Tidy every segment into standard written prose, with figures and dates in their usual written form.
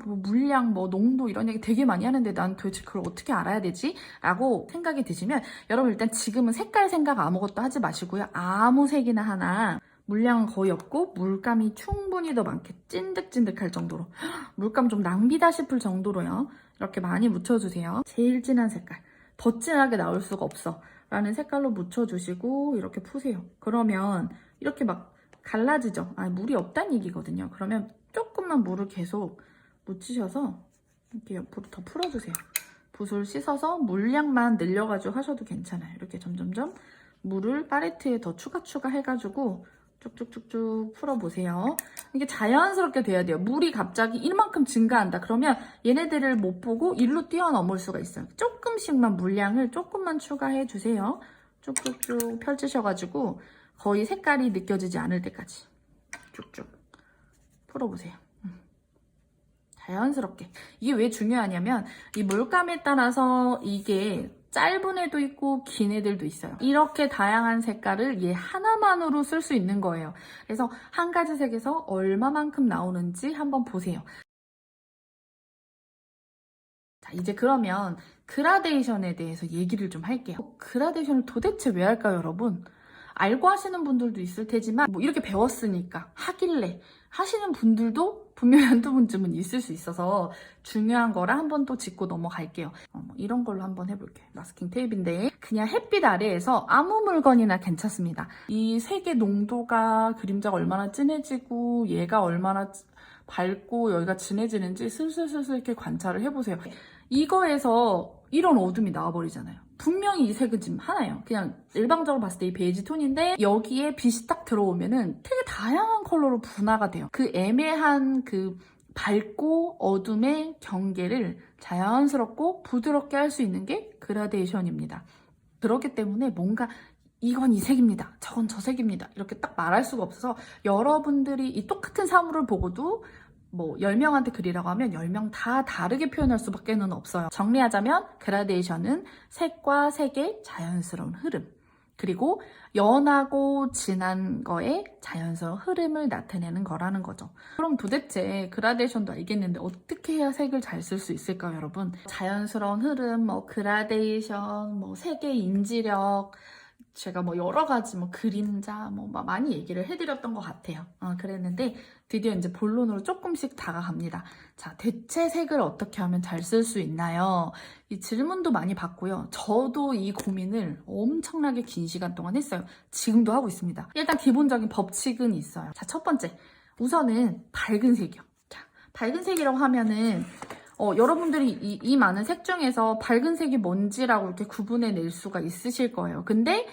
뭐 물량, 뭐 농도 이런 얘기 되게 많이 하는데 난 도대체 그걸 어떻게 알아야 되지? 라고 생각이 드시면 여러분 일단 지금은 색깔 생각 아무것도 하지 마시고요. 아무 색이나 하나 물량은 거의 없고 물감이 충분히 더 많게 찐득찐득할 정도로 물감 좀 낭비다 싶을 정도로요. 이렇게 많이 묻혀주세요. 제일 진한 색깔. 더 진하게 나올 수가 없어. 라는 색깔로 묻혀주시고 이렇게 푸세요. 그러면 이렇게 막 갈라지죠. 물이 없다는 얘기거든요. 그러면 조금만 물을 계속 묻히셔서 이렇게 옆으로 더 풀어주세요. 붓을 씻어서 물량만 늘려가지고 하셔도 괜찮아요. 이렇게 점점점 물을 팔레트에 더 추가 해가지고 쭉쭉쭉쭉 풀어보세요. 이게 자연스럽게 돼야 돼요. 물이 갑자기 이만큼 증가한다. 그러면 얘네들을 못 보고 일로 뛰어넘을 수가 있어요. 조금씩만 물량을 조금만 추가해주세요. 쭉쭉쭉 펼치셔가지고 거의 색깔이 느껴지지 않을 때까지 쭉쭉 풀어보세요. 자연스럽게. 이게 왜 중요하냐면 이 물감에 따라서 이게 짧은 애도 있고 긴 애들도 있어요. 이렇게 다양한 색깔을 얘 하나만으로 쓸 수 있는 거예요. 그래서 한 가지 색에서 얼마만큼 나오는지 한번 보세요. 자, 이제 그러면 그라데이션에 대해서 얘기를 좀 할게요. 그라데이션을 도대체 왜 할까요, 여러분? 알고 하시는 분들도 있을 테지만 뭐 이렇게 배웠으니까 하길래 하시는 분들도 분명히 한두 분쯤은 있을 수 있어서 중요한 거라 한번 또 짚고 넘어갈게요. 이런 걸로 한번 해볼게요. 마스킹 테이프인데 그냥 햇빛 아래에서 아무 물건이나 괜찮습니다. 이 색의 농도가 그림자가 얼마나 진해지고 얘가 얼마나 밝고 여기가 진해지는지 슬슬슬슬 이렇게 관찰을 해보세요. 이거에서 이런 어둠이 나와버리잖아요. 분명히 이 색은 지금 하나예요. 그냥 일방적으로 봤을 때 이 베이지 톤인데 여기에 빛이 딱 들어오면은 되게 다양한 컬러로 분화가 돼요. 그 애매한 그 밝고 어둠의 경계를 자연스럽고 부드럽게 할 수 있는 게 그라데이션입니다. 그렇기 때문에 뭔가 이건 이 색입니다. 저건 저 색입니다. 이렇게 딱 말할 수가 없어서 여러분들이 이 똑같은 사물을 보고도 뭐 10명한테 그리라고 하면 10명 다 다르게 표현할 수밖에 는 없어요. 정리하자면 그라데이션은 색과 색의 자연스러운 흐름 그리고 연하고 진한 거에 자연스러운 흐름을 나타내는 거라는 거죠. 그럼 도대체 그라데이션도 알겠는데 어떻게 해야 색을 잘 쓸 수 있을까요, 여러분? 자연스러운 흐름, 뭐 그라데이션, 뭐 색의 인지력 제가 뭐 여러 가지 뭐 그림자 뭐 많이 얘기를 해드렸던 것 같아요. 그랬는데 드디어 이제 본론으로 조금씩 다가갑니다. 자, 대체 색을 어떻게 하면 잘 쓸 수 있나요? 이 질문도 많이 받고요. 저도 이 고민을 엄청나게 긴 시간 동안 했어요. 지금도 하고 있습니다. 일단 기본적인 법칙은 있어요. 자, 첫 번째. 우선은 밝은 색이요. 자, 밝은 색이라고 하면은 여러분들이 이 많은 색 중에서 밝은 색이 뭔지라고 이렇게 구분해낼 수가 있으실 거예요. 근데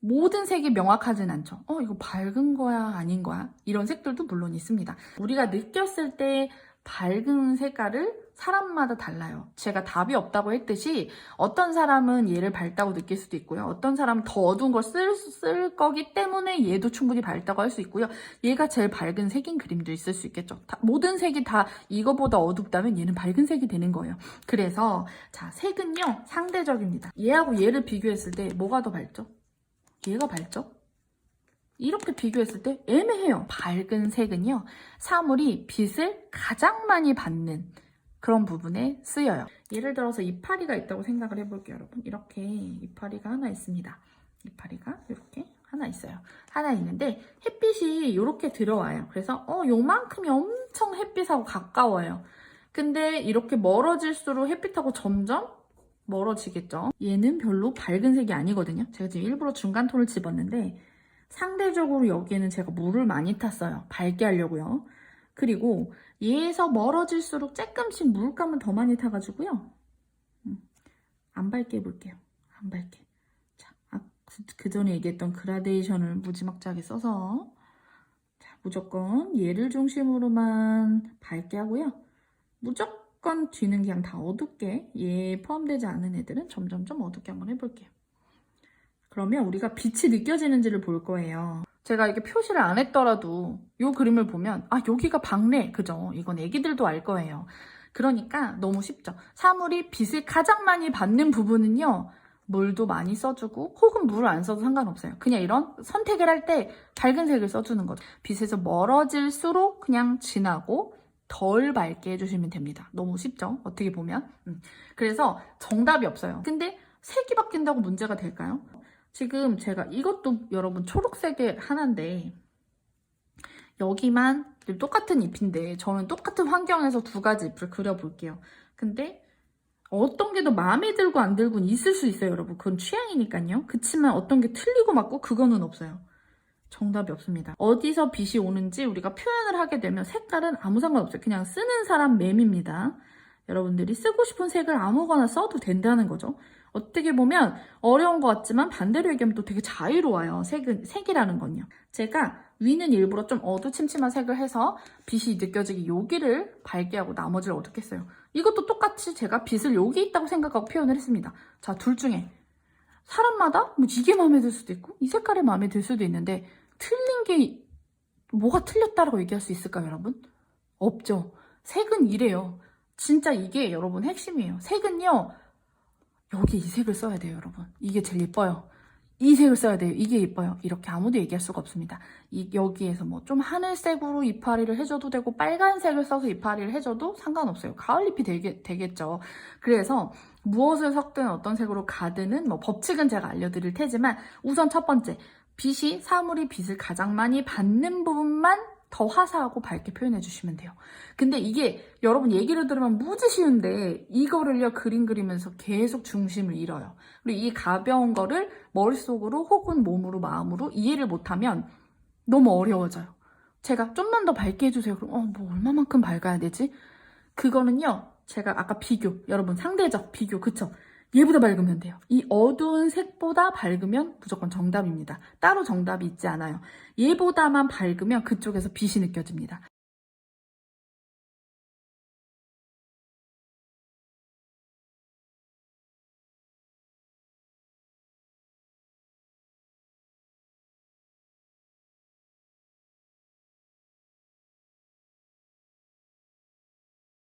모든 색이 명확하진 않죠. 이거 밝은 거야, 아닌 거야? 이런 색들도 물론 있습니다. 우리가 느꼈을 때 밝은 색깔을 사람마다 달라요. 제가 답이 없다고 했듯이 어떤 사람은 얘를 밝다고 느낄 수도 있고요. 어떤 사람은 더 어두운 걸 쓸 거기 때문에 얘도 충분히 밝다고 할 수 있고요. 얘가 제일 밝은 색인 그림도 있을 수 있겠죠. 모든 색이 다 이거보다 어둡다면 얘는 밝은 색이 되는 거예요. 그래서 자, 색은요 상대적입니다. 얘하고 얘를 비교했을 때 뭐가 더 밝죠? 얘가 밝죠? 이렇게 비교했을 때 애매해요. 밝은 색은요, 사물이 빛을 가장 많이 받는 그런 부분에 쓰여요. 예를 들어서 이파리가 있다고 생각을 해볼게요, 여러분. 이렇게 이파리가 하나 있습니다. 이파리가 이렇게 하나 있어요. 하나 있는데 햇빛이 이렇게 들어와요. 그래서 요만큼이 엄청 햇빛하고 가까워요. 근데 이렇게 멀어질수록 햇빛하고 점점 멀어지겠죠. 얘는 별로 밝은 색이 아니거든요. 제가 지금 일부러 중간 톤을 집었는데 상대적으로 여기에는 제가 물을 많이 탔어요. 밝게 하려고요. 그리고 얘에서 멀어질수록 조금씩 물감을 더 많이 타가지고요. 안 밝게 해볼게요. 안 밝게. 자, 그 전에 얘기했던 그라데이션을 무지막지하게 써서 자, 무조건 얘를 중심으로만 밝게 하고요. 무조건 뒤는 그냥 다 어둡게 얘 포함되지 않은 애들은 점점점 어둡게 한번 해볼게요. 그러면 우리가 빛이 느껴지는지를 볼 거예요. 제가 이렇게 표시를 안 했더라도 이 그림을 보면 여기가 밝네. 그죠? 이건 애기들도 알 거예요. 그러니까 너무 쉽죠. 사물이 빛을 가장 많이 받는 부분은요. 물도 많이 써주고 혹은 물을 안 써도 상관없어요. 그냥 이런 선택을 할 때 밝은 색을 써주는 거죠. 빛에서 멀어질수록 그냥 진하고 덜 밝게 해주시면 됩니다. 너무 쉽죠? 어떻게 보면. 그래서 정답이 없어요. 근데 색이 바뀐다고 문제가 될까요? 지금 제가 이것도 여러분 초록색의 하나인데 여기만 똑같은 잎인데 저는 똑같은 환경에서 두 가지 잎을 그려볼게요. 근데 어떤 게 더 마음에 들고 안 들고는 있을 수 있어요, 여러분. 그건 취향이니까요. 그치만 어떤 게 틀리고 맞고 그거는 없어요. 정답이 없습니다. 어디서 빛이 오는지 우리가 표현을 하게 되면 색깔은 아무 상관없어요. 그냥 쓰는 사람 맴입니다. 여러분들이 쓰고 싶은 색을 아무거나 써도 된다는 거죠. 어떻게 보면 어려운 것 같지만 반대로 얘기하면 또 되게 자유로워요. 색이라는 건요. 제가 위는 일부러 좀 어두침침한 색을 해서 빛이 느껴지게 여기를 밝게 하고 나머지를 어둡게 했어요. 이것도 똑같이 제가 빛을 여기 있다고 생각하고 표현을 했습니다. 자, 둘 중에 사람마다 뭐 이게 마음에 들 수도 있고 이 색깔이 마음에 들 수도 있는데 틀린 게 뭐가 틀렸다라고 얘기할 수 있을까요, 여러분? 없죠. 색은 이래요. 진짜 이게 여러분 핵심이에요. 색은요. 여기 이 색을 써야 돼요, 여러분. 이게 제일 예뻐요. 이 색을 써야 돼요. 이게 예뻐요. 이렇게 아무도 얘기할 수가 없습니다. 여기에서 뭐 좀 하늘색으로 이파리를 해줘도 되고 빨간색을 써서 이파리를 해줘도 상관없어요. 가을잎이 되겠죠. 그래서 무엇을 섞든 어떤 색으로 가드는 뭐 법칙은 제가 알려드릴 테지만 우선 첫 번째, 사물이 빛을 가장 많이 받는 부분만 더 화사하고 밝게 표현해 주시면 돼요. 근데 이게 여러분 얘기를 들으면 무지 쉬운데 이거를요 그림 그리면서 계속 중심을 잃어요. 그리고 이 가벼운 거를 머릿속으로 혹은 몸으로 마음으로 이해를 못하면 너무 어려워져요. 제가 좀만 더 밝게 해주세요. 그럼 뭐 얼마만큼 밝아야 되지? 그거는요 제가 아까 여러분 상대적 비교 그쵸? 얘보다 밝으면 돼요. 이 어두운 색보다 밝으면 무조건 정답입니다. 따로 정답이 있지 않아요. 얘보다만 밝으면 그쪽에서 빛이 느껴집니다.